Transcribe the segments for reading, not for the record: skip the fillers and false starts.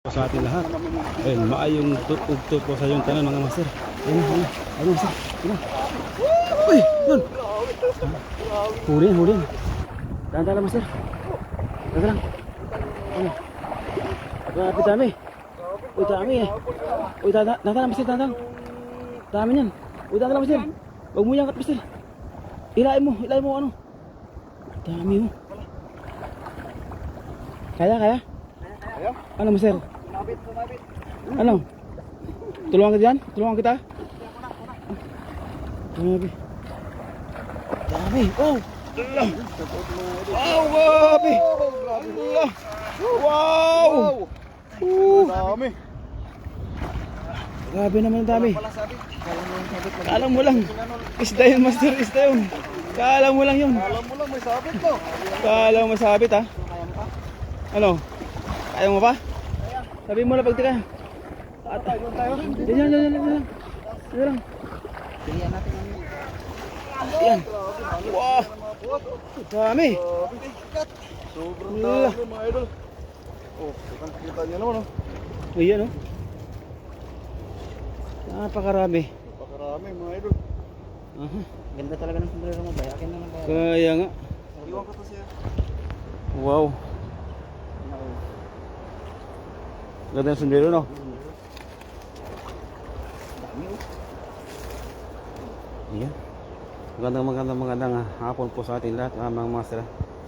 Sa ating lahat. Ayun, maayong ugto po sa yung tanan mga master. Ayun, master. Ayun. Uy, yun. Hulin. Dahan-dahan lang master. Dahan lang. Ayun. Grabe dami. Uy, dami eh. Uy, dahan lang master, dahan lang. Dami yan. Uy, dahan lang master. Huwag mo iangkat master. Ilain mo ano. Dami mo. Kaya? Ano master? Sumabit. Ano? Tulungan kita? Grabe. Dami. Oh! Wow, grabe! Allah! Wow! Dami. Grabe naman dami. Wala sabit. Kala mo lang. Isda yun, master. Isda yun. Kala mo lang yun. Alam mo lang may sabit to. Kala mo masabit ha? Ano? Kaya mo pa? Sabi mo na pag tika. Yan lang. Tingnan natin ano. Yan. Wow. Dami. Sobrang dami mga idol. Oh, kita niyo naman oh. Ayan oh. Napakarami. Napakarami mga idol. Ganda talaga ng sombrero mo, bay. Akin na lang, bay. Kaya nga. Iwan ko to siya. Wow. Ganda ng sombrero no? Dami, oh. Ayan. Magandang hapon po sa ating lahat mga master.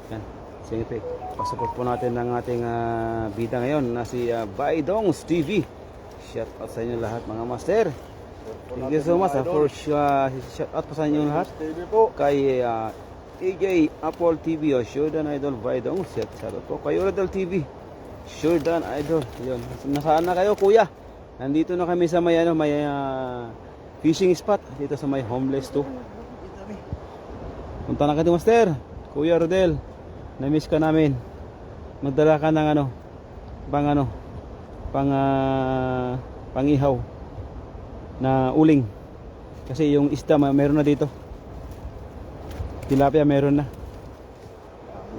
Yan. Siyempre, pasupport po natin ng ating bida ngayon na si Baidongs TV. Shout out sa inyo lahat mga master. Thank you so much for shout out po sa inyo lahat. TV po. Kay AJ Apple TV o Shordan Idol Baidongs. Shout out po kay Rodel TV. Shordan Idol. Yun. Nasaan na kayo kuya? Nandito na kami sa may fishing spot dito sa may homeless to. Punta na kayo master. Kuya Rodel. Na-miss ka namin. Magdala ka ng pangihaw na uling. Kasi yung isda meron na dito. Tilapia meron na.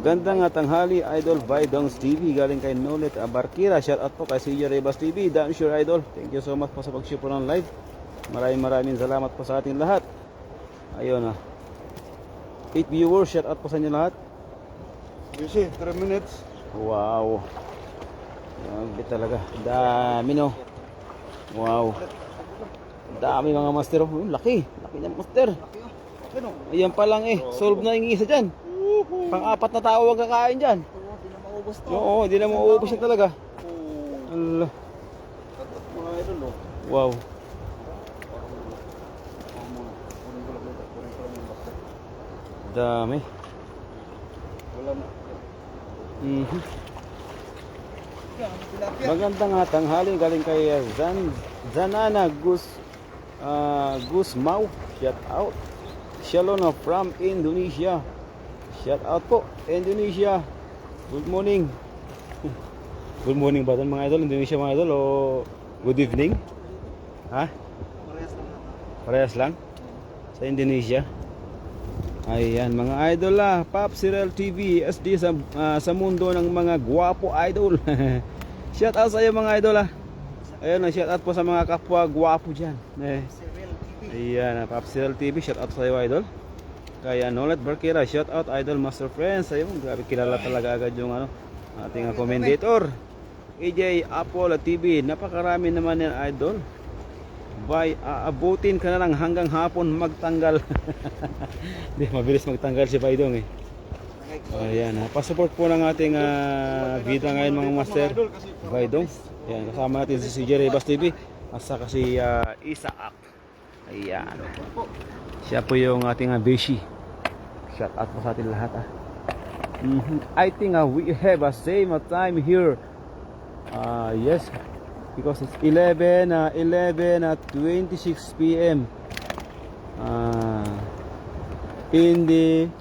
Gandang tanghali Idol Baidongs TV galing kay Nolet Barkira. Shout out po kay CJ Rebas TV. Dan Sure Idol. Thank you so much po sa pag-share po ng live. Maraming salamat po sa ating lahat. Ayun 8 viewers. Shout out po sa inyo lahat. Busy, 3 minutes. Wow. Grabe talaga. Dami no. Wow. Dami mga master. Oh, laki. Laki niyan master. Ayan pa lang eh. Solve na yung isa dyan. Pang-apat na tao ang kakain dyan. Hindi na maubos to. Oo, hindi na mauubos yan talaga. Allah. Mga idol oh. Wow. Dami. Wala na. Magandang tanghali galing kay Zanana Gusmau. Shout out. Shalom from Indonesia. Shout out po Indonesia. Good morning. Good morning ba mga idol? Indonesia mga idol o good evening? Ha? Parehas lang sa Indonesia. Ayan mga idol Pop Cyril TV SD sa mundo ng mga gwapo idol. Shout out sa iyo mga idol Ayun shout out po sa mga kapwa gwapo dyan. Ayan Pop Cyril TV. Shout out sa iyo idol. Kaya Nolet Barkira. Shout out idol master friends. Ayun grabe kilala talaga agad yung ating commentator. AJ Apple TV. Napakarami naman yan idol. Abutin ka na lang hanggang hapon magtanggal. Hindi, mabilis magtanggal si Baidong eh. Ayan, pasupport po ng ating video ngayon mga master. Baidong. Ayan, kasama natin si CJ Rebas TV at saka si Isaac. Ayan. Siya po yung ating beshi. Shout out po sa ating lahat I think we have a same time here. Yes. Because it's 11:26 p.m. In the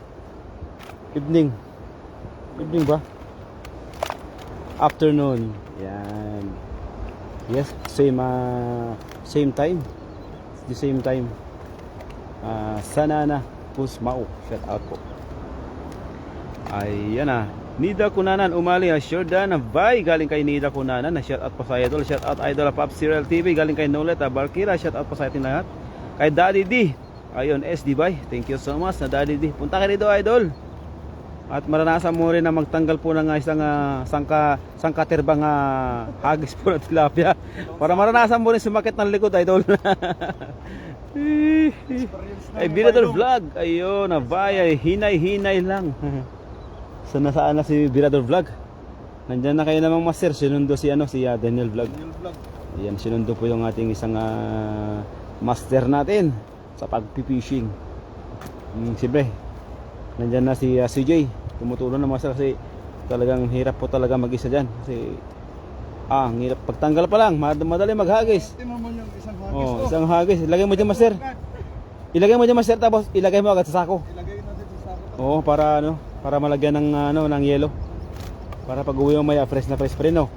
evening. Evening ba? Afternoon. Yan. Yes, same time. It's the same time. Sanana Pusmao. Shout out po. Ayan Nida Kunanan umali, Jordan Bay galing kay Nida Kunanan, na shout out po sa idol, shout out idol Pop Serial TV galing kay Nolet Barkira, shout out po sa ating lahat. Kay Daddy D, ayun SD Bay, thank you so much na Daddy D. Punta ka dito idol. At maranasan mo rin na magtanggal po ng isang sangkaterbang hagis po ng tilapia. Para maranasan mo rin sumakit ng likod idol. Ay Birador Vlog, ayun, Bay, ay hinay-hinay lang. So nasaan na si Birador Vlog? Nandiyan na kayo namang master, sinundo si Daniel Vlog. Ayan, sinundo po yung ating isang master natin sa pagpipishing. Siyempre, nandiyan na si CJ, tumutulong na master kasi talagang hirap po talaga mag-isa dyan. Kasi, ang hirap pagtanggal pa lang, madali maghagis. Tingnan mo yung isang hagis. Oh, isang hagis, ilagay mo dyan master. Ilagay mo dyan master, tapos ilagay mo agad sa sako. Ilagay natin sa sako. Oo, para malagyan ng yelo. Para pag uwi mo maya fresh na pa rin, no.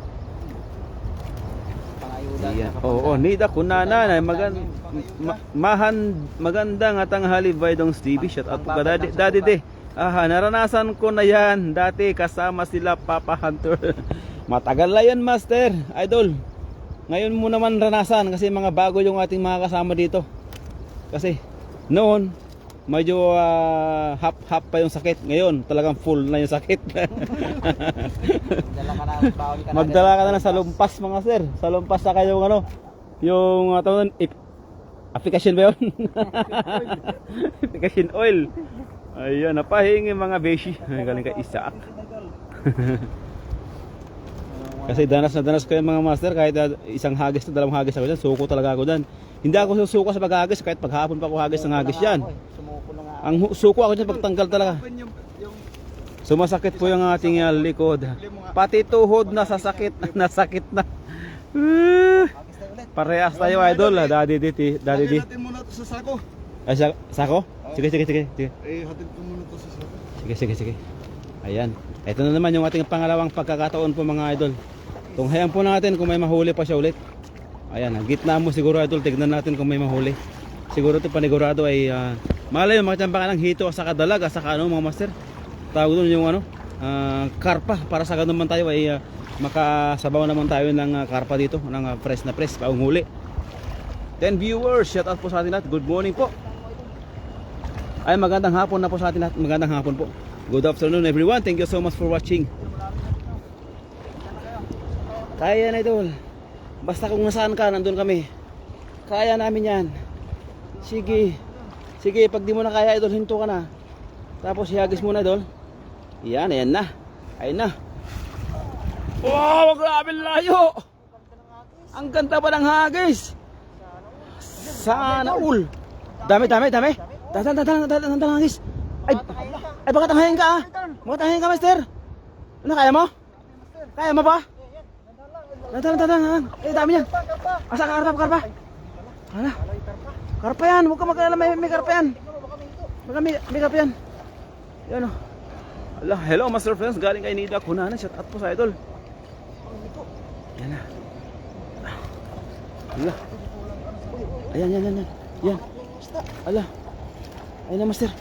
Pangayuda. Ayan. Oo, Nida Kunanan ay magandang tanghali Baydong TV. Shout out po ka Daddy D. Naranasan ko na yan dati kasama sila Papa Hunter. Matagal na yan master, idol. Ngayon mo naman ranasan kasi mga bago yung ating mga kasama dito. Kasi noon medyo half pa yung sakit. Ngayon talagang full na yung sakit. Magdala ka na sa lumpas mga sir. Sa lumpas na kayo yung application ba yun? Application oil. Ayan, napahingi mga beshi. Galing kay Isaac. Kasi danas na danas ko yung mga master. Kahit isang hagis na dalawang hagis ako dyan, suko talaga ako dyan. Hindi ako susuko sa paghagis. Kahit paghapon pa ako hagis ng hagis yan. Ang suko ako dyan pagtanggal talaga. Sumasakit po yung ating likod. Pati tuhod na sasakit. Nasakit na. Parehas tayo idol. Daddy D. Lagay natin muna ito sa sako. Ay, sako? Sige. Hatid ko muna ito sa sako. Sige. Ayan. Ito na naman yung ating pangalawang pagkakataon po mga idol. Tunghayan po natin kung may mahuli pa siya ulit. Ayan, ang gitna mo siguro idol. Tignan natin kung may mahuli. Siguro ito panigurado ay malay yung mga tiyambakan ng hito sa kadalag, sa mga master. Tawag doon yung karpa. Para sa ganun man tayo ay makasabaw naman tayo ng karpa dito, ng fresh na fresh, paunghuli. 10 viewers, shout out po sa atin lahat. Good morning po. Ay magandang hapon na po sa atin lahat. Magandang hapon po. Good afternoon everyone. Thank you so much for watching. Kaya yan idol. Basta kung nasaan ka, nandun kami. Kaya namin yan. Sige, pag di mo na kaya idol, hinto ka na. Tapos ihagis mo na idol. Yan, ayan na. Ayun na. Wow, grabe layo. Ang ganda pa ng hagis. Sana all. Dami. Dadan hagis. Ay baka tanghayin ka Baka tanghayin ka master. Ano, kaya mo? Kaya mo ba? Dadan. Dami yan. Asa karpa? Hala. Karpa yan, huwag ka mag-alala, may karpa yan. Baka may karpa yan. Yan o. Ala, hello master friends, galing kay Nida Kunanan. Shout out po sa idol. Yan na. Ala. Ayan. Yan. Ala. Ayun na master.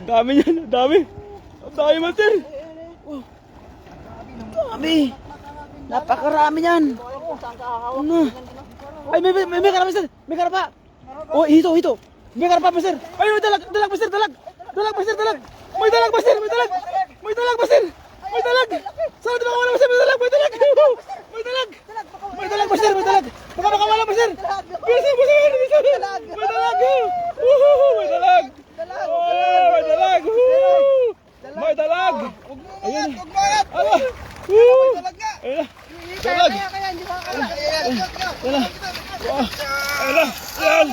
Dami yan, dami. Dami master. Wow. Dami. Napakarami yan. Ano? Ay, may karpa master. May karpa. Oh, hito. May karpa master. Ay, may dalag master, dalag. May dalag master. Saan di ba kawala master? May dalag. May dalag master. Baka makawala master. Bisa. May dalag. May dalag. May dalag. Ayun. Ala. Ayun. Dalag. Yan.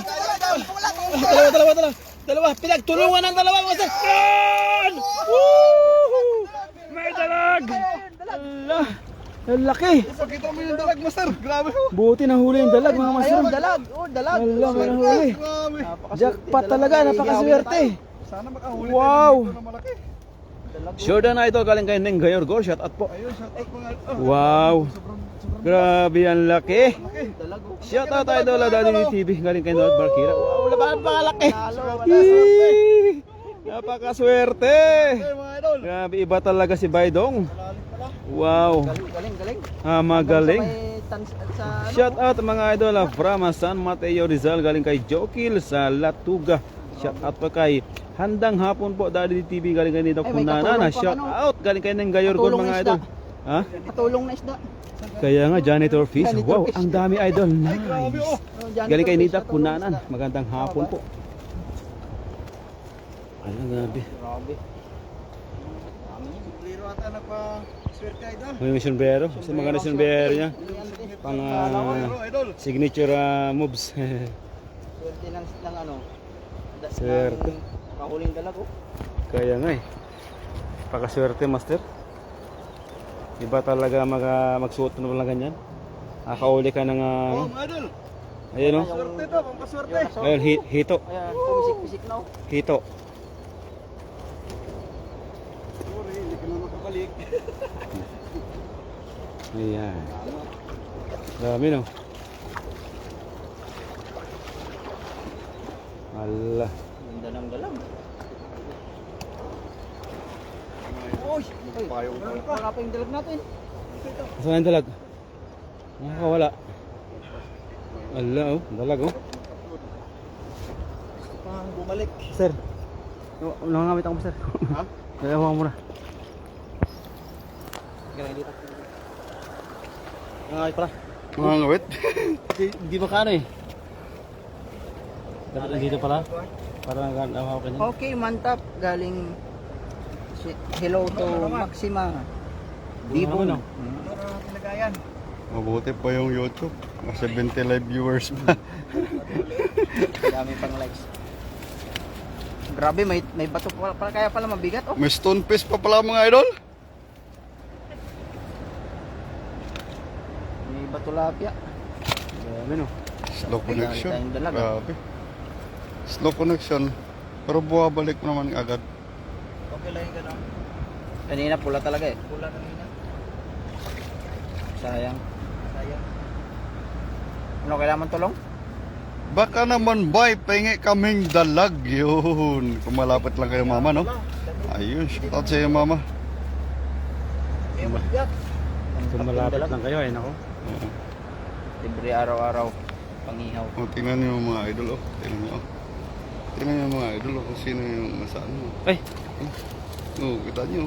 Dalawa. Pinagtulungan ng dalawa master. Yan. May dalag. Allah. Ang laki. Pakita mo yung dalag master. Grabe. Buti nahuli yung dalag mga master. Dalag. Allah, may nahuli. Grabe. Jackpot talaga, napakaswerte. Sana makahuli Wow. tayo dito na malaki. Jordan idol galing kay Neng Gayor Gor, shout out po. Ayun, shout out mga Wow. sobrang Grabe ang laki. dalag. Shout out idol Daddy TV galing kay Noel Barkira. Wow, laban pa laki. Napakaswerte! Hey, mga idol. Grabe, iba talaga si Baydong. Malalim pala. Wow. Galing. Magaling. Sa Shout out mga idol from San Mateo Rizal, galing kay Jokil sa Latuga. Shout out pa kay Handang Hapon po, Daddy TV, galing kay Nidok Ay, may Punana. katulong pa, Shout ano? out, galing kay Neng Gayorgon Katulong mga na idol. isda. Ha? Patulong na isda. Kaya nga, janitor fish. Janitor Wow, fish. ang dami idol. Grabe Nice. oh. Galing kay Nidok Punanan. Magandang hapon po. Ay, grabe. Grabe. Liro ata nagpa-swerte idol. May sombrero. Kasi maganda sombrero niya. Pang Liro idol. signature moves. Swerte ng ano. Swerte. Kahuling dalag oh. Kaya nga eh. Pakaswerte master. Iba talaga magsuot mo lang ganyan. Nakauli ka ng Oh, mga idol. ayun oh. Swerte to, pampaswerte. Ayun, hito. Kaya pumisik-pisik na oh. Hito. Sorry, hindi ka na makabalik. Ayan. Dami no. Allah. Ganda ng dalag. Oy, Payong. Wala pa yung dalag natin. Saan ang dalag? Nakakawala. Allah oh. Dalag oh. pang bumalik. Sir. Nangangamit ako sir. Ha? Nalawa mo na. Galing dito. Nangangamit pala. Mga ngawit. Hindi makano eh. Dapat nandito pala. Para nagkakawa ka niyan. Okay, mantap. Galing hello to Maxima. Dibon. Ano? Tinagayan. Mabuti pa yung YouTube. Mga 70 live viewers pa. Dami pang likes. Grabe, may bato pala, kaya pala mabigat oh. May stonefish pa pala mga idol. May bato lapya. Dami no. Slow connection. tayong dalaga. Grabe. Slow connection. Pero buwabalik naman agad. Okay lang yung gano'n. Kanina pula talaga eh. Pula kanina. Sayang. Sayang. Ano, kailangan tulong? Baka naman bay, pengi kaming dalag yun. Kung malapit lang kayo mama, no? Ayun, shout out sa iyo mama. May mabigat. Kung malapit lang kayo ay nako. Oo. Libre araw-araw. Pangihaw. Oh, tingnan niyo mga idol, oh. Tingnan niyo, oh. Tingnan niyo mga idol, oh, kung sino yung nasaan mo. Ay, Oh, kita niyo.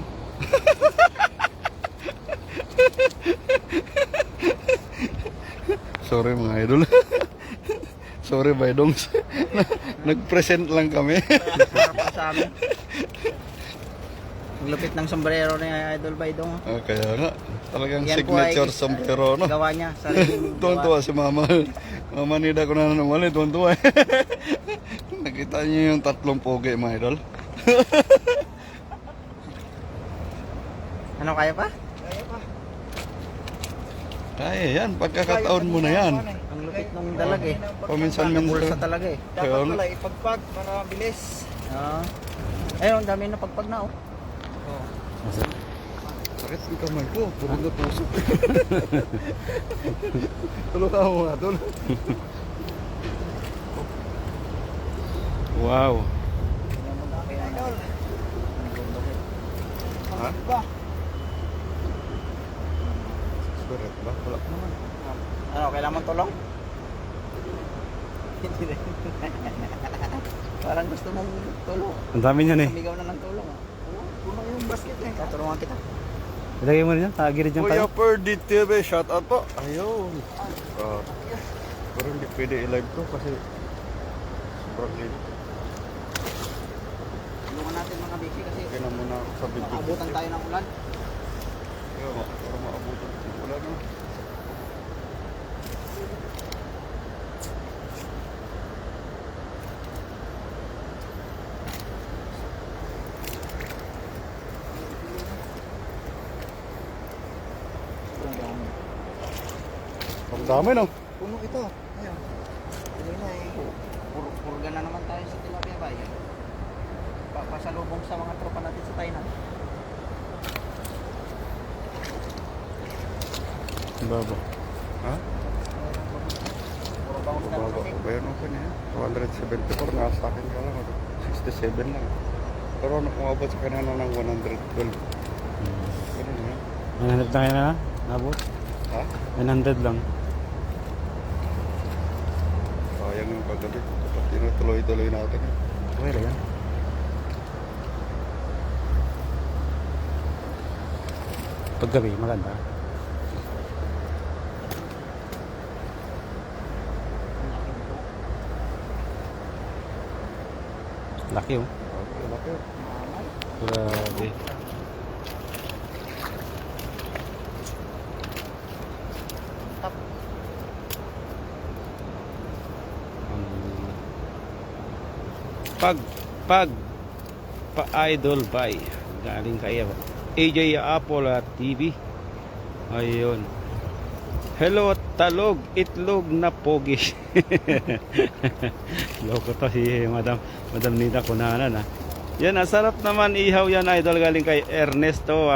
Sorry mga idol. Sorry Baydongs. Nag-present lang kami. Sarap pa sa amin. Ang lupit ng sombrero ni Idol Baydong. Ah, kaya nga, talagang Yan po ay signature sombrero, no? Gawa niya. Sariling Tuwan-tuwa si mama. Mama nida ko na naman, tuwan-tuwa. Nakita niyo yung tatlong pogi mga idol. Ano, kaya pa? Kaya yan, pagkakataon mo na yan. Ang lupit ng dalag eh. Paminsan-minsan. Bulsa talaga eh. Kaya Dapat nga. pala ipagpag para bilis. Oo. Ayun, ang dami na pagpag na oh. Sakit yung kamay ko, puro na tusok. Tulog ka mo nga, tulog. wow. Ha? Ba? Spirit ba? Wala pa naman. Ano, kailangan mo tulong? Parang gusto mong tulong. Ang dami niyan eh. Sumigaw na ng tulong ah. Puno yung basket eh. Tutulungan kita. Ilagay mo rin yan. Tagirid yan Kuya tayo. Ferdy TV, shout out po. Ayun. Pero hindi pwede i-live to kasi sobrang late. Tulungan natin mga biki kasi Kaya na muna ako sa video. maabutan tayo ng ulan. Kaya nga, para maabutan. Wala na. Ang dami no? Puno ito. Ayan. Kanina eh. Purga na naman tayo sa tilapia ba? Yan. Pasalubong sa mga tropa natin sa Tainan. Baba. Ha? Puro bangus na Bago. kami. Bayan ako niya. 274 nga sa akin ka lang. 67 lang. Pero umabot sa kanina ng 112. Ganun na yan. 100 na kayo na? Nabot? Ha? 100 lang. Sayang yung kagabi. Dapat tinutuloy-tuloy natin. Okay lang yan. Paggabi, maganda. Laki oh. Okay, laki. Grabe. Pag pa-idol by galing kay AJ Apple at TV. Ayun. Hello talog, itlog na pogi. Loko to si Madam Nita Kunanan ha. Yan, sarap naman ihaw yan idol galing kay Ernesto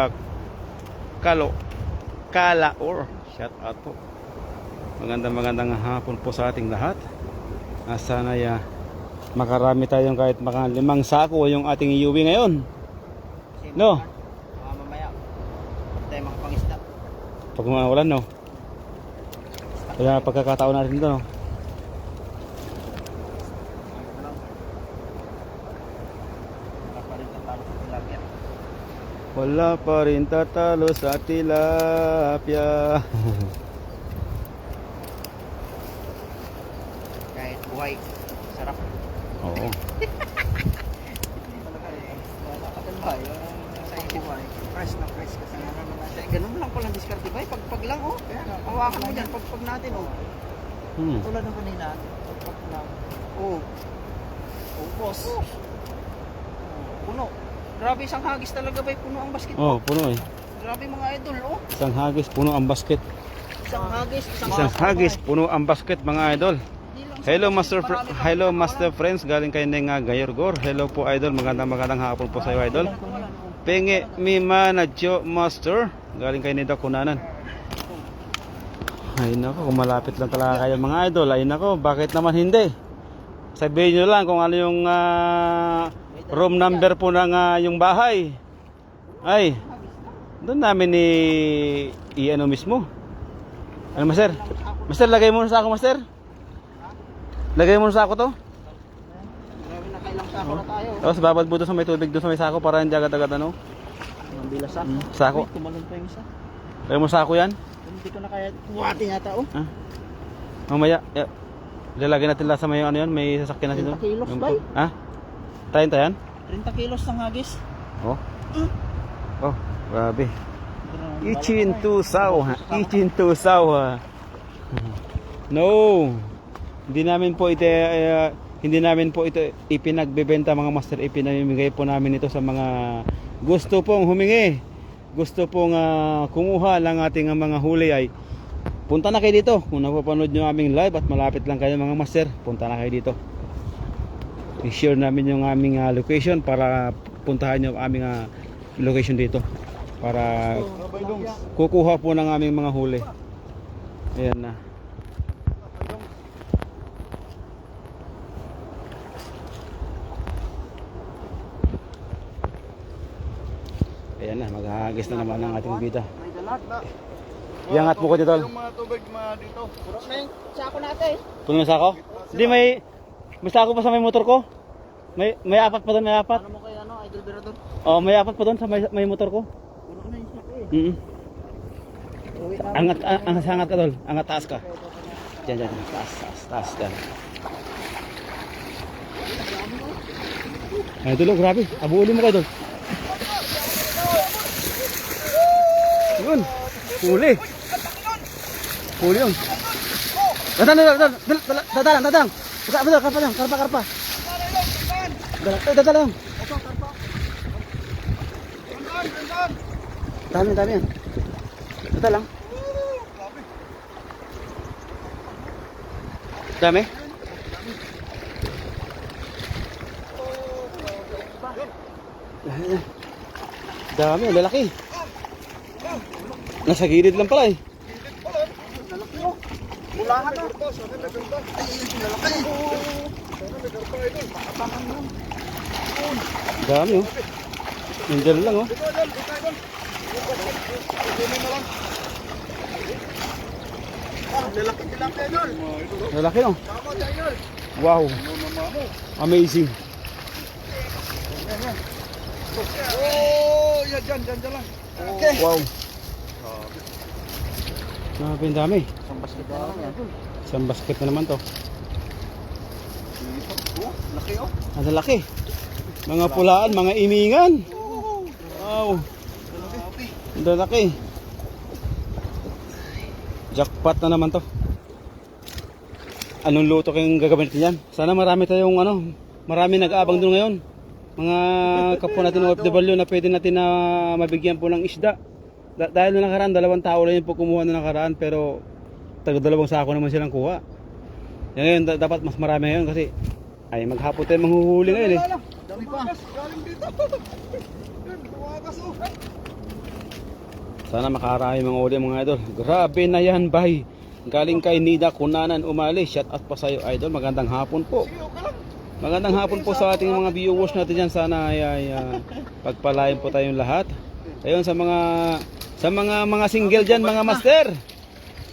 Kalaor. Shout out po. Magandang hapon po sa ating lahat. Sana makarami tayong kahit mga 5 sako yung ating iuwi ngayon. No? Mamaya. Tayo makapangisda. Pag umawalan no? Kaya pagkakataon natin dito no? Wala pa rin tatalo sa tilapia. Kahit buhay. Sarap. Oo. Fresh na fresh kasi ganun lang pala discard ba? Pag lang oh. Hawakan mo dyan pag natin oh. Tulad ng kanina. Pag lang. Oh. Oh boss. Puno. Grabe isang hagis talaga ba puno ang basket. Oh, puno eh. Grabe mga idol oh. Isang hagis puno ang basket. Isang Hagis puno ang basket mga idol. Hello Master Friends galing kay Neng Gayorgor. Hello po idol, magandang hapon po sa iyo idol. Penge mi manadyo Master galing kay Nida Kunanan. Ay nako, kung malapit lang talaga kayo mga idol. Ay nako, bakit naman hindi? Sabihin nyo lang kung ano yung room number po ng yung bahay. Ay, doon namin i-ano mismo. Ano Master? Master, lagay mo na sa ako Master. Lagay mo sa ako to. Grabe na kailang sako na tayo. Tapos babad mo doon sa may tubig doon sa may sako para hindi agad-agad ano. Ang bilas sako. Sako. Uy, tumalon pa yung isa. Lagay mo sa ako yan. Hindi ko na kaya buhatin yata oh. Mamaya, lalagyan natin lang sa may ano yan, may sasakyan natin doon. 30 kilos ba? Ha? 30 yan? 30 kilos ng hagis. Oh. Oh, grabe. Ichin tusaw ha. Ichin tusaw ha. No. Hindi namin po ito ipinagbebenta mga master, ipinamimigay po namin ito sa mga gusto pong humingi, gusto pong kumuha lang ating mga huli. Ay punta na kayo dito kung napapanood nyo aming live at malapit lang kayo mga master, punta na kayo dito. I-share namin yung aming location para puntahan nyo aming location dito para kukuha po ng aming mga huli. Ayan na. Ayan na, maghahagis na naman ang ating bida. Iangat mo ko dito. Yung mga tubig dito. Puro na yung sako natin. Puno na sako? Hindi, may sako pa sa may motor ko. May apat pa doon, may apat. Ano mo kay Idol Berador? Oh, may apat pa doon sa may motor ko. Puro na yung sako eh. Uwi na. Angat ka dol. Angat taas ka. Diyan. Taas. Diyan. Ay, dolo, grabe. Abuulin mo kayo dol. Yun. Huli yun. Dadang. Karpa. Dadang. Dami yan. Dadang. Dami. Dami, ang lalaki. Nasa gilid lang pala eh. Ulangan na. Dami oh. Nandyan lang oh. Dito, idol. Dito, idol. Kukunin na lang. Ah, lalaki tilapia, idol. Lalaki no. Tama siya, idol. Wow. Ano naman mo? Amazing. Oh, yan, dyan lang. Okay. Wow. Grabe ang dami. Isang basket na lang yan. Isang basket na naman to. Oh, laki oh. Ang lalaki. Mga pulaan, mga imingan. Wow. Ang lalaki. Jackpot na naman to. Anong luto kayong gagamitin yan? Sana marami tayong marami nag-aabang doon ngayon. Mga kapwa natin OFW na pwede natin na mabigyan po ng isda. Dahil na nakaraan, 2 tao lang yung po kumuha na nakaraan, pero taga 2 sako naman silang kuha. Yan ngayon, dapat mas marami ngayon kasi ay maghapon tayo manghuhuli ngayon eh. Dami pa. Galing dito. Yan, tumakas oh. Sana makarami mga uli mga idol. Grabe na yan, bay. Galing kay Nida Kunanan Umali. Shout out pa sa'yo, idol. Magandang hapon po. Sige, okay lang. Magandang hapon po sa ating mga viewers natin dyan. Sana ay pagpalain po tayong lahat. Ayun sa mga single dyan, mga master.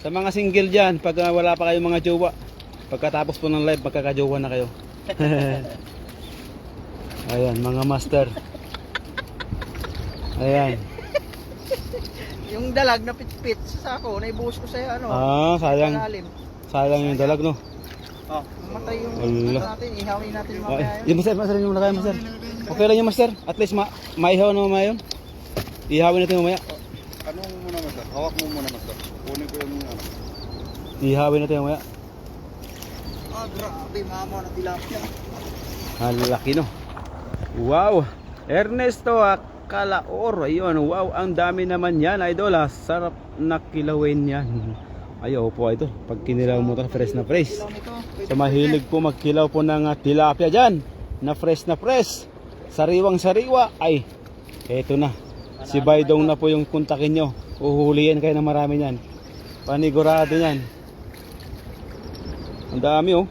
Sa mga single dyan, pag wala pa kayong mga jowa, pagkatapos po ng live, magkakajowa na kayo. Ayan, mga master. Ayan. Yung dalag na pitpit sa sako, naibuhos ko sa ano. Sayang. Malalim. Sayang yung dalag, no? Oh, mamatay yung Wala. natin, ihawin natin mamaya yun. Yung master yung lagay, master. Okay lang yung master. At least maihaw na mamaya yun. Ihawin natin mamaya. Ano mo muna, master? Hawak mo muna, master. Kunin ko yung ano. Ihawin natin mamaya. Ah, grabe, mama na tilapia. Halaki no. Wow. Ernesto Calaor. Ayun, wow, ang dami naman yan, idol. Sarap na kilawin yan. Ayaw po, idol. Pag kinilaw mo ito, fresh na fresh. Kilaw nito. Sa mahilig po magkilaw po ng tilapia dyan, na fresh na fresh, sariwang sariwa, ay eto na, si Baydong na po yung kontakin nyo. Uhulihin kayo na marami yan, panigurado yan. Ang dami oh.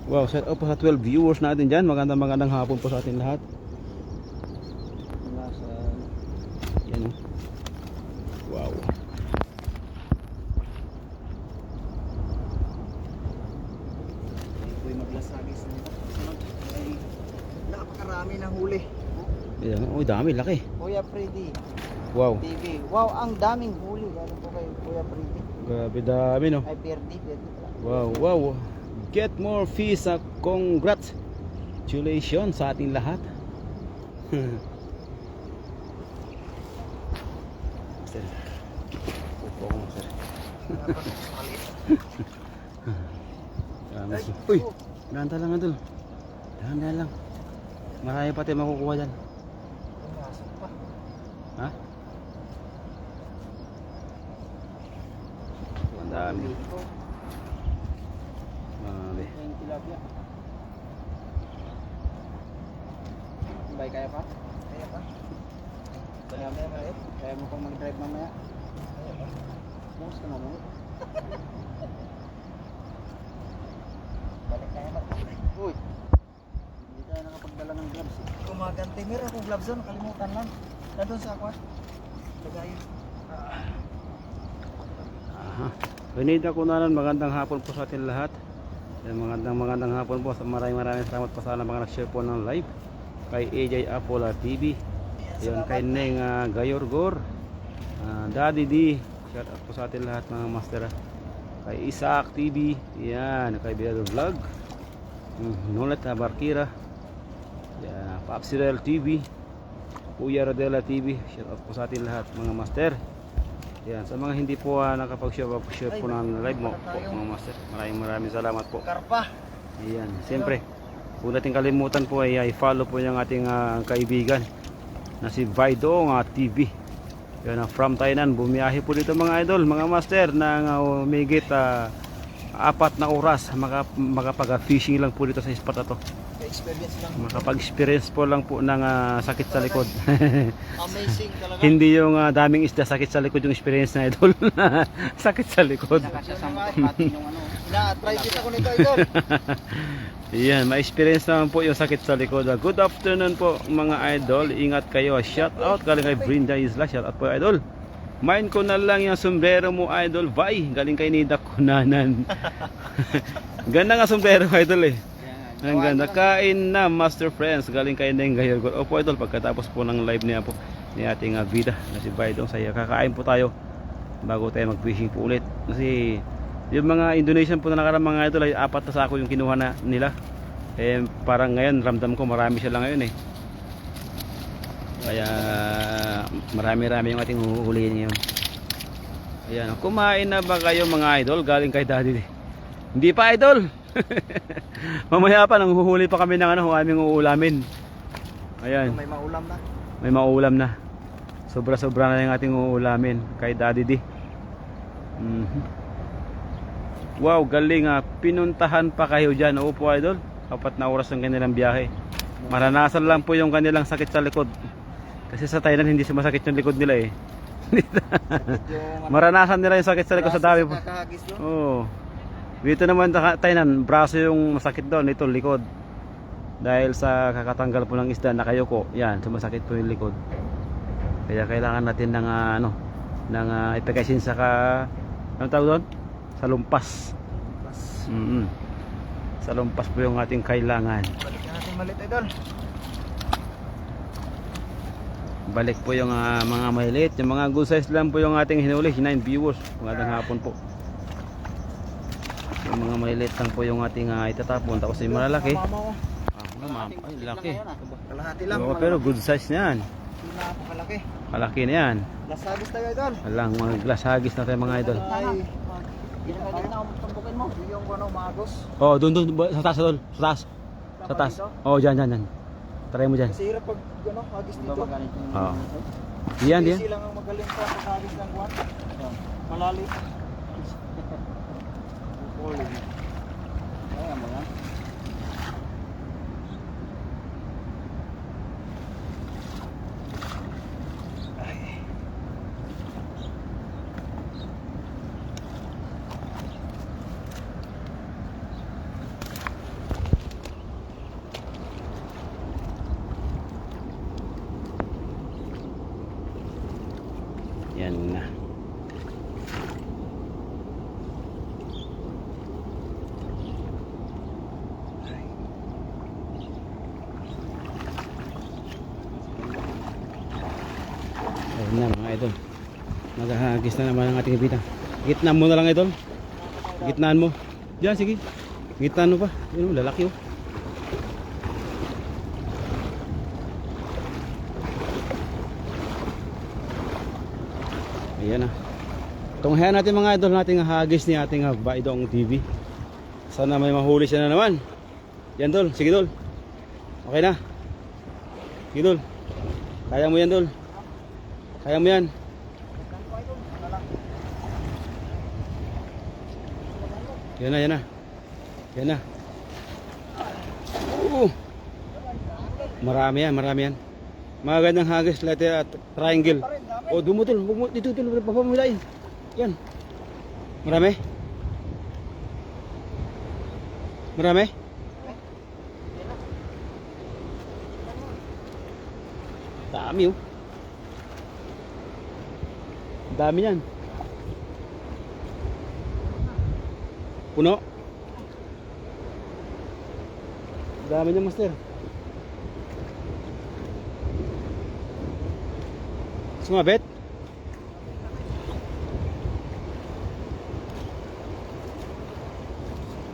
Wow, set up po sa 12 viewers natin dyan. Magandang hapon po sa atin lahat. Yan oh. Wow. Ito'y maglasagis na ito. Ay, napakarami ng huli. Yan oh, dami, laki. Kuya Freddy Wow. TV. Wow, ang daming huli. Galing po kay Kuya Freddy. Grabe dami no. Ay, Freddy pala. Wow, wow. Get more fish. Congratulations sa ating lahat. Sir. Upo ko, sir. Uy, dahan lang idol. Dahan lang. Marami pa tayo makukuha dyan. Pumasok pa. Ha? Ang dami. Marami. Yung tilapia. Bay, kaya pa? Kaya pa. Kaya pa, maliit. Kaya mo pang mag-drive mamaya. Kaya pa. Bukas ka mamaya. Balik kaya ba? Uy! Hindi tayo nakapagdala ng gloves eh. Kumaganti. Meron akong gloves doon, nakalimutan lang. Nandun sa aqua. Lagayin. Aha. Pinida Kunanan, magandang hapon po sa atin lahat. Yan, magandang hapon po. Maraming salamat po sana mga nag-share po ng live. Kay AJ Apola TV. Yan, kay Neng Gayorgor. Daddy D. Shout out po sa atin lahat mga master. Kay Isaac TV. Yan, kay Biado Vlog. Nulat Barkira. Yan, Papsirel TV. Kuya Rodela TV. Shout out po sa atin lahat mga master. Yan, sa mga hindi po nakapag-share po ng live mo po, mga master. Maraming salamat po. Karpa. Ayan, siyempre. Huwag natin kalimutan po ay i-follow po yung ating kaibigan na si Baydong TV. Yan, from Tainan, bumiyahe po dito mga idol, mga master ng umigit 4 na oras makapag-fishing lang po dito sa spot na to. Kay Experience lang. Makapag-experience po lang po ng sakit sa likod. Amazing talaga. Hindi yung daming isda, sakit sa likod yung experience na idol. Sakit sa likod. Nakasasama natin yung ano. Na-try din ako nito, idol. Yan, ma-experience naman po yung sakit sa likod. Good afternoon po mga idol. Ingat kayo. Shout out galing kay Brinda Isla. Shout out po idol. Main ko na lang yung sombrero mo idol. Vai, galing kay Nida Kunanan. Ganda nga sombrero idol eh. Ang ganda. Kain na Master Friends. Galing kay Neng Gayargol. Opo idol, pagkatapos po ng live niya po ni ating Vida na si Baidong Saya. Kakain po tayo bago tayo mag-fishing po ulit. Kasi yung mga Indonesian po na nakarang mga idol ay 4 na sako yung kinuha na nila. Eh parang ngayon ramdam ko marami sila ngayon eh. Kaya marami-rami yung ating huhulihin ngayon. Ayan, kumain na ba kayo mga idol? Galing kay Daddy. Hindi pa idol. Mamaya pa nang huhuli pa kami ng aming uulamin. Ayan. May maulam na. May maulam na. Sobra-sobra na yung ating uulamin kay Daddy D. Wow, galing pinuntahan pa kayo dyan. Opo idol, 4 na oras ang kanilang biyahe. Maranasan lang po yung kanilang sakit sa likod. Kasi sa Thailand hindi sumasakit yung likod nila eh. Maranasan nila yung sakit sa likod sa dami po. Oo. Dito naman sa Thailand, braso yung masakit doon, ito likod. Dahil sa kakatanggal po ng isda na kayoko, yan, sumasakit po yung likod. Kaya kailangan natin ng ng ipakasin sa anong tawag doon? Sa lumpas. Sa lumpas po yung ating kailangan. Balikan natin malit, idol. Balik po yung mga maliit, yung mga good size lang po yung ating hinuli, 9 viewers. Magandang hapon po. Yung mga maliit lang po yung ating itatapon, tapos yung malalaki. Ay, laki. Kalahati lang. Oo, pero good size na yan. Hindi na ako kalaki. Malaki na yan. Lasagis tayo, idol. Walang mga glass hagis na tayo mga idol. Ay. Ginagagit na ako tumbukin mo. Yung magos. Oh, doon sa taas idol. Sa taas. Sa taas. Oh, dyan. Try mo dyan. Kasi hirap pag hagis dito. Oo. Diyan. Easy lang ang magaling sa paghagis ng kuwan. Malalim. Kaya mo yan. Yan na. Ayun na mga idol. Maghahagis na naman ang ating ibita. Gitnaan mo na lang idol. Gitnaan mo. Diyan sige. Gitnaan mo pa. Yun lalaki oh. Ayan na. Tunghayan natin mga idol nating hagis ni ating Baidong TV. Sana may mahuli siya na naman. Yan dol, sige dol. Okay na. Sige dol. Kaya mo yan dol. Kaya mo yan. Yan na. Yan na. Marami yan. Magandang hagis letter at triangle. Oh, dumutol. Dito papamulain. Yan. Marami. Dami oh. Dami yan. Puno. Dami niya master. Sumabit?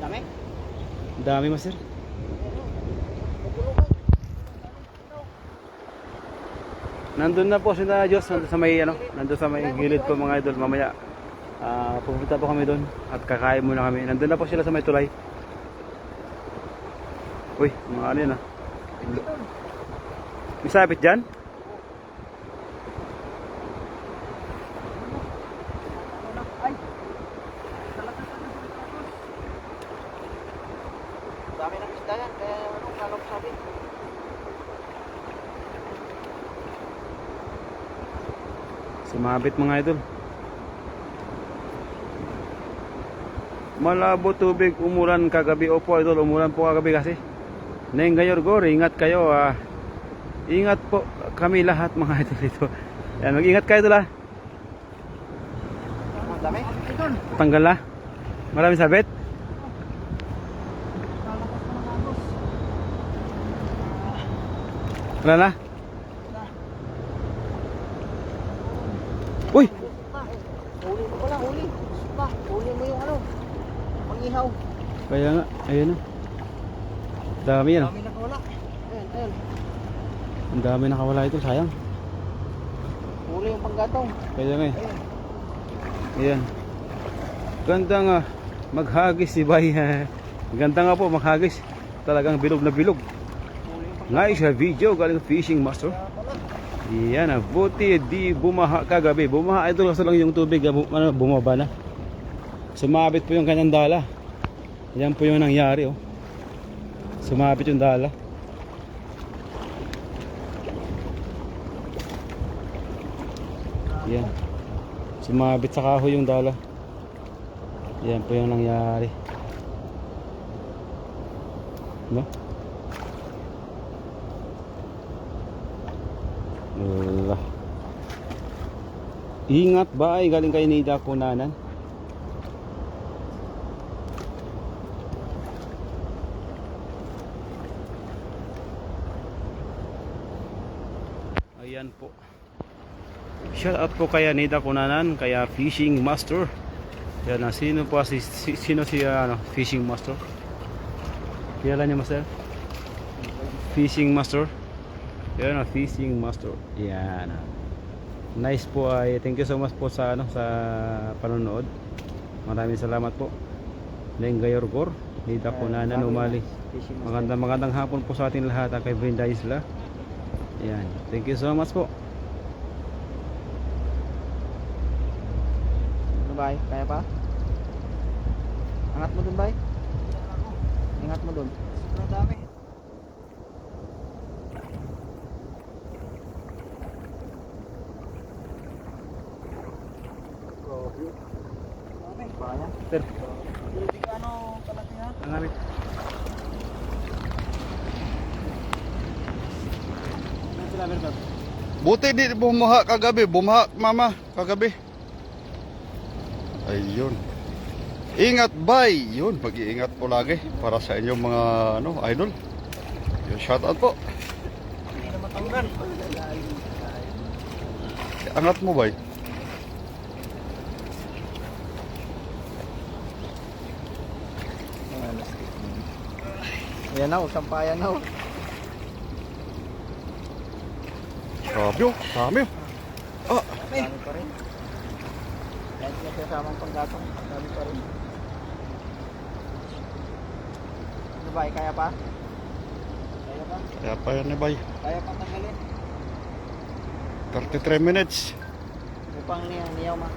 Dami? Dami master. Nandun na po sila Diyos, nandun sa may gilid po mga idol. Mamaya pupunta po kami doon at kakain muna kami. Nandun na po sila sa may tulay. Uy, mga ano yun May sabit dyan? Dami ng dayan, kaya ano, kalong sabi. Sumabit mga idol. Malabo tubig, umulan kagabi. Opo idol, umulan po kagabi kasi. Neng Gayor Gor, ingat kayo ingat po kami lahat mga idol dito. Yan, mag-ingat kayo idol Ang dami. Idol. Tanggal na. Maraming sabit. Lalakas na ng agos. Wala na. Uy! Huli mo pala, huli. Pa, huli mo yung ano. Pangihaw. Kaya nga, ayun na. Dami yan. Dami nakawala. Ayan, ayan. Ang dami nakawala ito, sayang. Huli yung panggatong. Kaya nga eh. Ayan. Ayan. Ganda nga maghagis si Bay. Ganda nga po maghagis. Talagang bilog na bilog. Huli yung Nice video galing Fishing Master. Yan buti di bumaha kagabi. Bumaha idol kasi lang yung tubig bumaba na. Sumabit po yung kanyang dala. Yan po yung nangyari oh. Sumabit yung dala. Yan. Sumabit sa kahoy yung dala. Yan po yung nangyari. No? Wala. Ingat ba ay galing kay Nida Kunanan. Ayan po. Shout out po kaya Nida Kunanan, kaya Fishing Master. Yan na sino po sino si Fishing Master? Kilala niyo master? Fishing Master. Yan na Fishing Master. Yan. Nice po ay thank you so much po sa sa panonood. Maraming salamat po. Neng Gayor Gor, Nida Kunanan umali. Magandang hapon po sa ating lahat kay Brenda Isla. Yan. Thank you so much po. Ano ba? Kaya pa? Angat mo dun, bay. Ingat mo dun. Sobrang dami. Dami. Kaya? Sir, Hindi ka ano kalaki ha? ang amit. Buti di bumaha kagabi. Bumaha mama kagabi. Ayun. Ingat bay. Yun, pag-iingat po lagi para sa inyong mga idol. Yung shout out po. Hindi na matanggal. Angat mo bay. Ayan na, sampayan na. Grabe oh. Dami oh. Ah. Dami pa rin. Kahit na kasamang panggatong, dami pa rin. Ano ba, kaya pa? Kaya pa? Kaya pa yan eh bay. Kaya pa tanggalin? 33 minutes. Upang niyaw ma.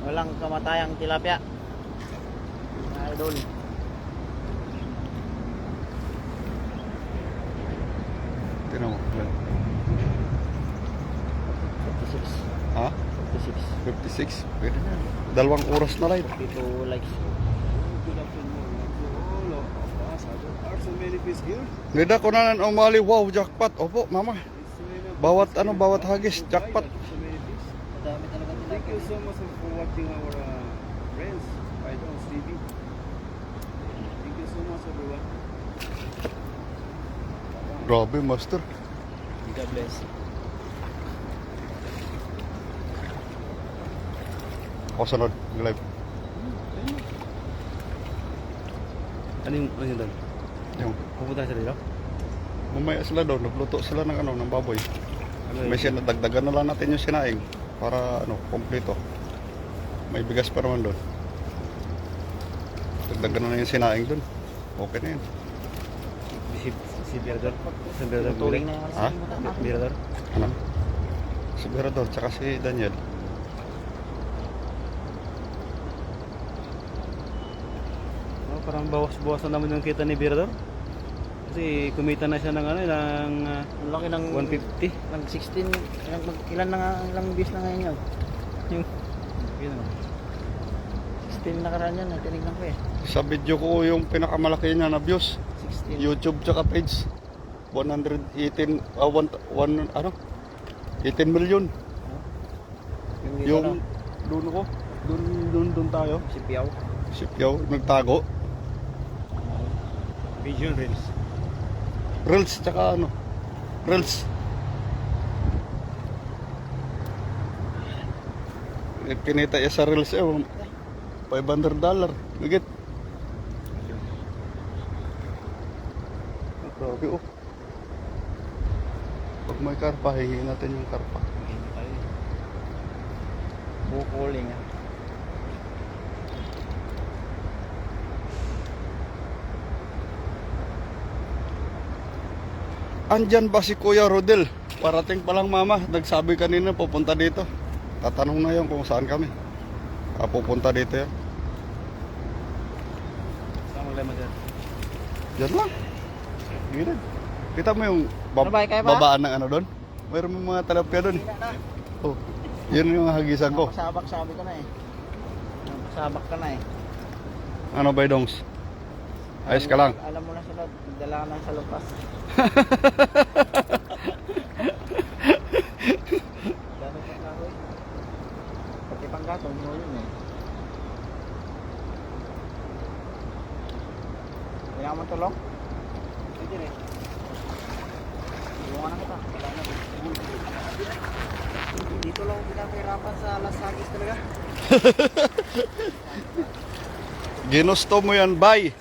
Walang kamatayang tilapia. Idol. Tingnan mo. 56. Ha? 56. 56. Pwede na. 2 oras na lang. 52 likes. Nida Kunanan umali. Wow, jackpot. Opo, mama. Bawat hagis, jackpot. Dami talaga tilapia. Thank you so much for watching our friends Idols TV. Thank you so much everyone. Grabe, master. God bless. O sunod, live. Ano yung doon? Yung, Pupunta sa dito? mamaya sila daw, nagluto sila ng baboy. Ano May dagdagan na lang natin yung sinaing para kompleto. May bigas pa naman doon. Dagdagan na yung sinaing doon. Okay na yun. Si Birador? Si Birador Tuloy na yung Ha? Birador? Ano? Si Berador, tsaka si Daniel. Oh, parang bawas-bawas na naman yung kita ni Birador. Kasi kumita na siya ng ano, ng Ang laki ng 150. ng 16, ilan na nga, ilang views na ngayon yun? Yung, yun, oh. 16 nakaraan yan, tinignan ko eh. Sa video ko yung pinakamalaki niya na views. 16. YouTube tsaka page. 118, ano? 18 million. Yung dito Yung no, doon ko. Doon tayo. si Piao. Si Piao, nagtago. Vision Reels. Reels tsaka ano? Reels. Kinita niya sa Reels eh. $500. Nagit. Grabe oh. Pag may karpa, hingin natin yung karpa. Bukuling ah. Andyan ba si Kuya Rodel? Parating pa lang mama. Nagsabi kanina pupunta dito. Tatanong na yun kung saan kami. Pupunta dito yan. Saan mo lemon dyan? Diyan lang. Gilid. Kita mo yung Ano ba, kaya ba? babaan ng ano doon? Mayroon mo mga talapia doon. Hindi na. Oh, yun yung hagisan ko. Pasabak sabi ko na eh. Pasabak ka na eh. Ano ba dongs? Ayos ka lang. Alam mo na sila, dala ka ng salupas. Dami pa na ako eh. Pati panggatong mo yun eh. Kailangan mo tulong? Sige eh. Tulungan na kita. Wala na. Dito lang ako pinapahirapan sa Las Agis talaga. Ginusto mo yan, bay.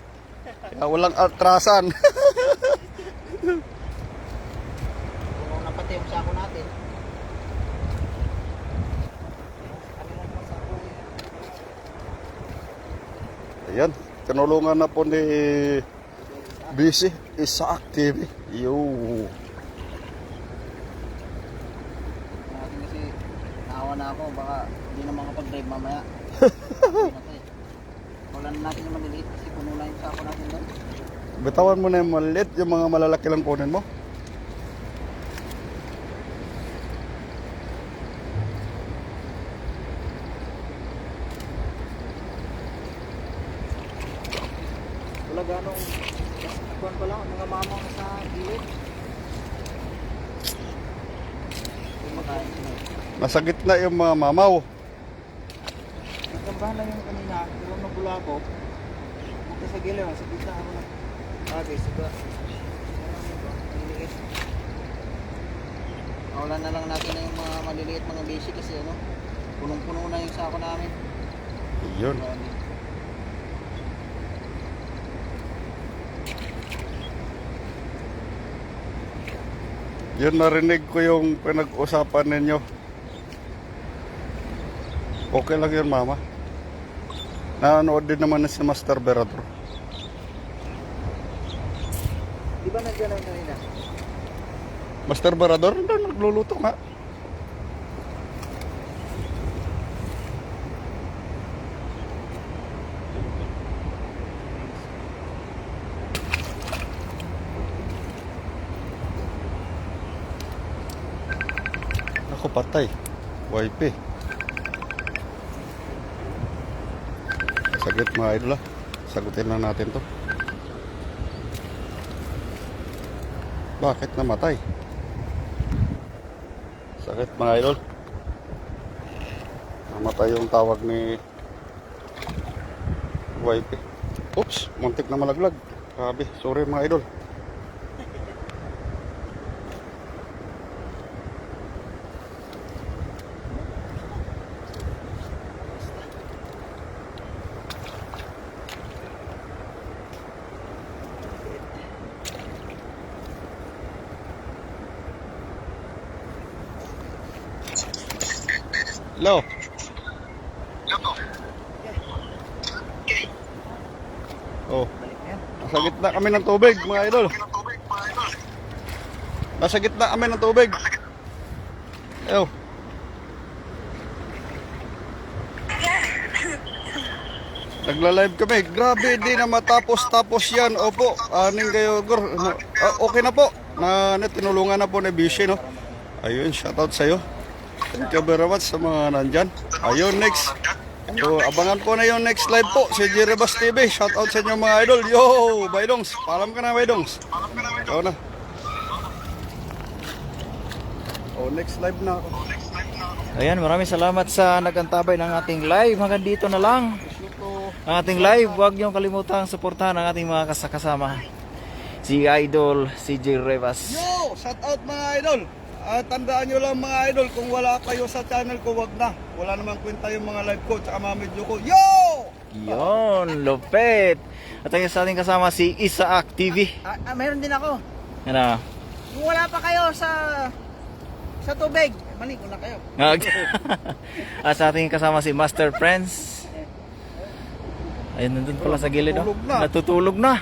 Kaya walang atrasan. Tulungan na pati yung sako natin. Kami lang yung sako eh. Ayan, tinulungan na po ni Busy Isaac TV. Yo. Natin kasi naawa na ako, baka hindi na makapag-drive mamaya. Wala na natin yung maliliit kasi puno na yung sako natin doon. Bitawan mo na yung maliit, yung mga malalaki lang kunin mo. Wala ganong kuwan pa lang, mga mamang sa gilid. Kumakain sila. Nasa gitna yung mga mamaw. Nagkambahan lang yung kanina, pero nabula ako. Punta sa gilid, sa gitna ako na. Okay, sige. Maliliit. Kawalan na lang natin na yung mga maliliit, mga basic kasi ano, punong-puno na yung sako namin. Yun. Yun, narinig ko yung pinag-usapan ninyo. Okay lang yun, mama. Nanonood din naman na si Master Berador. Di ba nandiyan na yung kanina? Master Berador, doon nagluluto nga. Ako patay. Wipe. Saglit mga idol ah. Sagutin lang natin to. Bakit namatay? Sakit mga idol. Namatay yung tawag ni wife. Oops, muntik na malaglag. Grabe, sorry mga idol. Hello. Oh, Balik na yan. nasa gitna kami ng tubig, mga idol. Nasa gitna kami ng tubig. Ayo, Nagla-live kami. Grabe, di na matapos-tapos yan. Opo, aning kayo, Gor. Okay na po. Tinulungan na po ni Bishi, no? Ayun, shoutout sa'yo. Thank you very much sa mga nandyan. Ayun, next. So, abangan po na yung next live po. Si Jirebas TV. Shoutout sa inyo mga idol. Yo, Baydongs. Paalam ka na, Baydongs. Ikaw na. Oh, next live na ako. Ayan, maraming salamat sa nagantabay ng ating live. Hanggang dito na lang ang ating live. Huwag niyong kalimutang suportahan ang ating mga kasama. Si Idol, si J. Rivas. Yo, shoutout mga idol. Tandaan nyo lang mga idol, kung wala kayo sa channel ko, wag na. Wala namang kwenta yung mga live ko, tsaka mga video ko. Yo! Yon, lupit. At ayun sa ating kasama si Isaac TV. Mayroon din ako. Ano? Kung wala pa kayo sa tubig, maligo na kayo. At sa ating kasama si Master Friends. Ayun, nandun pala sa gilid. Natutulog na. Natutulog na.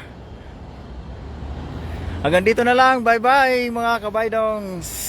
Hanggang dito na lang. Bye-bye mga kabaydongs.